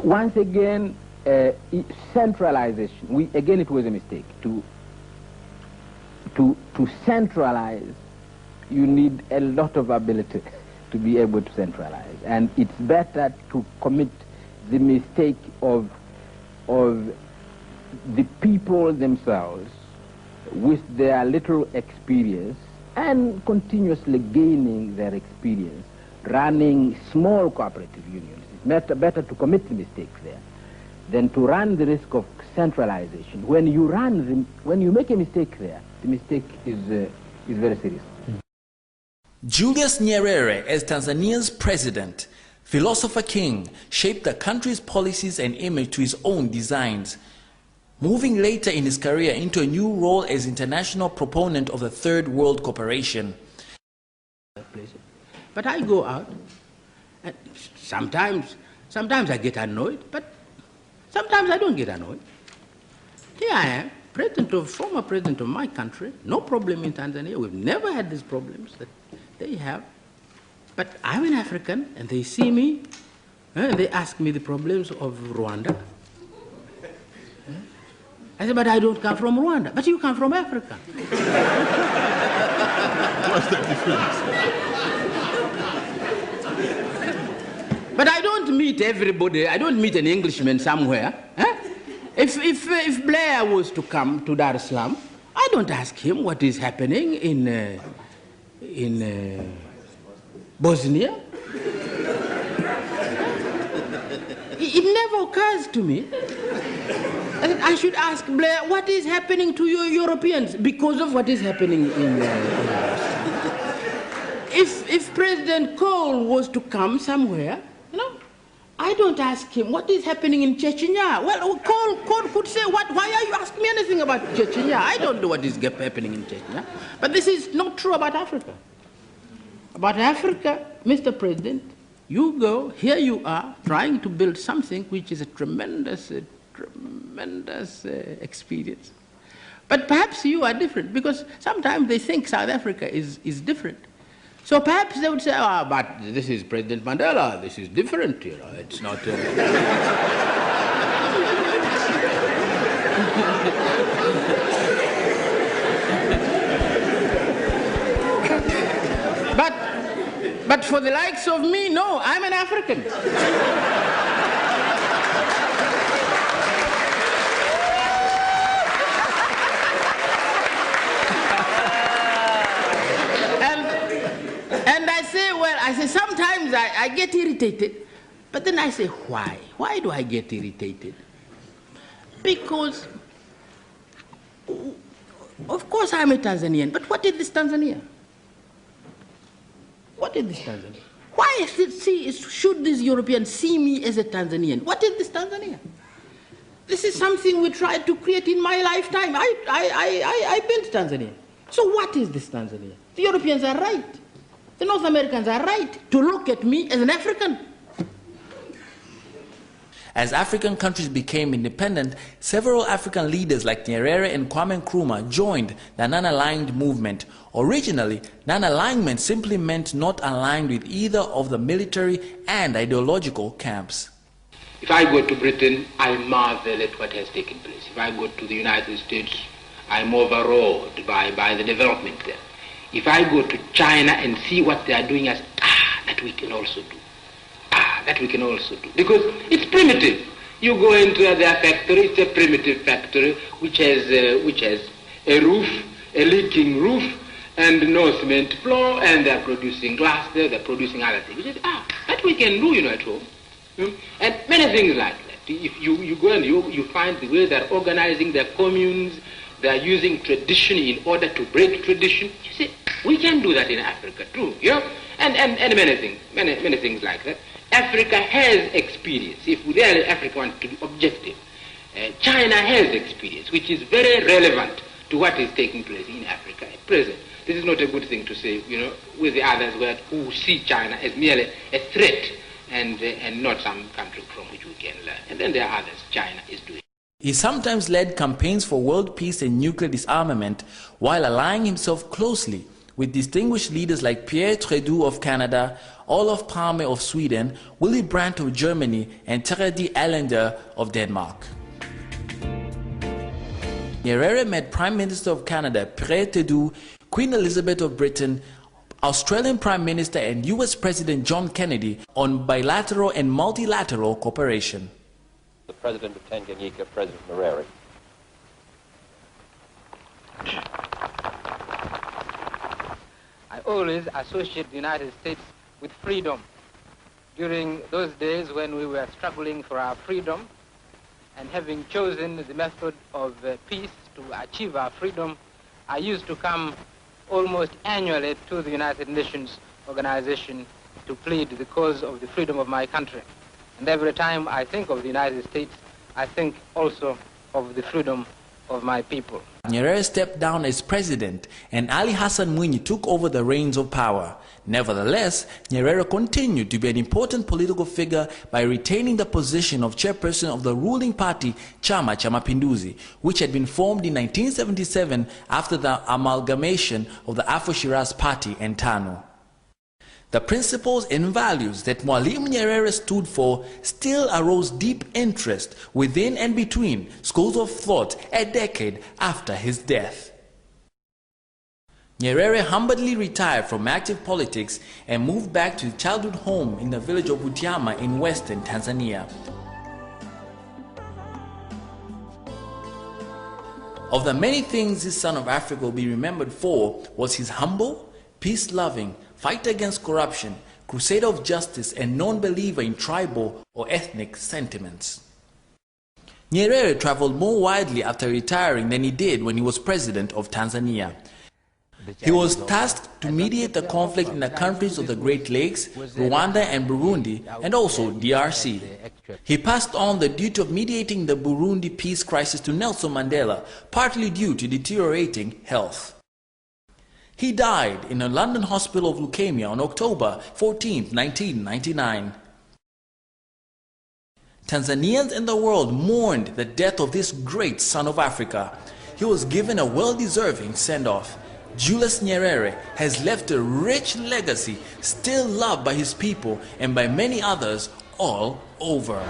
Once again, centralization. Again, it was a mistake. To centralize, you need a lot of ability to be able to centralize. And it's better to commit the mistake of the people themselves with their little experience and continuously gaining their experience, running small cooperative unions. It's better to commit the mistakes there than to run the risk of centralization. When you make a mistake there, the mistake is very serious. Julius Nyerere, as Tanzania's president, philosopher king, shaped the country's policies and image to his own designs, moving later in his career into a new role as international proponent of the Third World Cooperation. But I go out, and sometimes I get annoyed, but sometimes I don't get annoyed. Here I am, former president of my country, no problem in Tanzania. We've never had these problems that they have. But I'm an African, and they see me, and they ask me the problems of Rwanda. I said, but I don't come from Rwanda. But you come from Africa. What's the difference? But I don't meet everybody. I don't meet an Englishman somewhere. If Blair was to come to Dar es Salaam, I don't ask him what is happening in Bosnia. It never occurs to me. I should ask Blair, what is happening to you Europeans because of what is happening in If President Kohl was to come somewhere, I don't ask him what is happening in Chechnya. Well, Kohl could say, why are you asking me anything about Chechnya? I don't know what is happening in Chechnya. But this is not true about Africa. About Africa, Mr. President, you go, here you are, trying to build something which is a tremendous experience. But perhaps you are different, because sometimes they think South Africa is different. So perhaps they would say, but this is President Mandela, this is different, it's not... But for the likes of me, no, I'm an African. And I say, sometimes I get irritated, but then I say, why? Why do I get irritated? Because, of course I'm a Tanzanian, but what is this Tanzania? What is this Tanzania? Why should these Europeans see me as a Tanzanian? What is this Tanzania? This is something we tried to create in my lifetime. I built Tanzania. So what is this Tanzania? The Europeans are right. The North Americans are right to look at me as an African. As African countries became independent, several African leaders like Nyerere and Kwame Nkrumah joined the non-aligned movement. Originally, non-alignment simply meant not aligned with either of the military and ideological camps. If I go to Britain, I marvel at what has taken place. If I go to the United States, I'm overawed by the development there. If I go to China and see what they are doing, that we can also do. That we can also do. Because it's primitive. You go into their factory, it's a primitive factory which has a roof, a leaking roof, and no cement floor, and they're producing glass there, they're producing other things. That we can do, at home. And many things like that. If you go and you find the way they're organizing their communes, they're using tradition in order to break tradition. You see, we can do that in Africa too, and many things like that. Africa has experience. If really Africa wants to be objective, China has experience, which is very relevant to what is taking place in Africa at present. This is not a good thing to say, with the others who see China as merely a threat and not some country from which we can learn. And then there are others China is doing. He sometimes led campaigns for world peace and nuclear disarmament while allying himself closely with distinguished leaders like Pierre Trudeau of Canada, Olof Palme of Sweden, Willy Brandt of Germany, and Terje de Allende of Denmark. Nyerere met Prime Minister of Canada Pierre Trudeau, Queen Elizabeth of Britain, Australian Prime Minister and US President John Kennedy on bilateral and multilateral cooperation. The President of Tanganyika, President Nyerere. I always associate the United States with freedom. During those days when we were struggling for our freedom and having chosen the method of peace to achieve our freedom, I used to come almost annually to the United Nations organization to plead the cause of the freedom of my country. And every time I think of the United States, I think also of the freedom of my people. Nyerere stepped down as president and Ali Hassan Mwinyi took over the reins of power. Nevertheless, Nyerere continued to be an important political figure by retaining the position of chairperson of the ruling party Chama cha Mapinduzi, which had been formed in 1977 after the amalgamation of the Afro-Shiraz Party and TANU. The principles and values that Mwalimu Nyerere stood for still arose deep interest within and between schools of thought a decade after his death. Nyerere humbly retired from active politics and moved back to his childhood home in the village of Butiama in western Tanzania. Of the many things this son of Africa will be remembered for was his humble, peace-loving, fight against corruption, crusader of justice, and non-believer in tribal or ethnic sentiments. Nyerere traveled more widely after retiring than he did when he was president of Tanzania. He was tasked to mediate the conflict in the countries of the Great Lakes, Rwanda and Burundi, and also DRC. He passed on the duty of mediating the Burundi peace crisis to Nelson Mandela, partly due to deteriorating health. He died in a London hospital of leukemia on October 14, 1999. Tanzanians and the world mourned the death of this great son of Africa. He was given a well-deserving send-off. Julius Nyerere has left a rich legacy still loved by his people and by many others all over.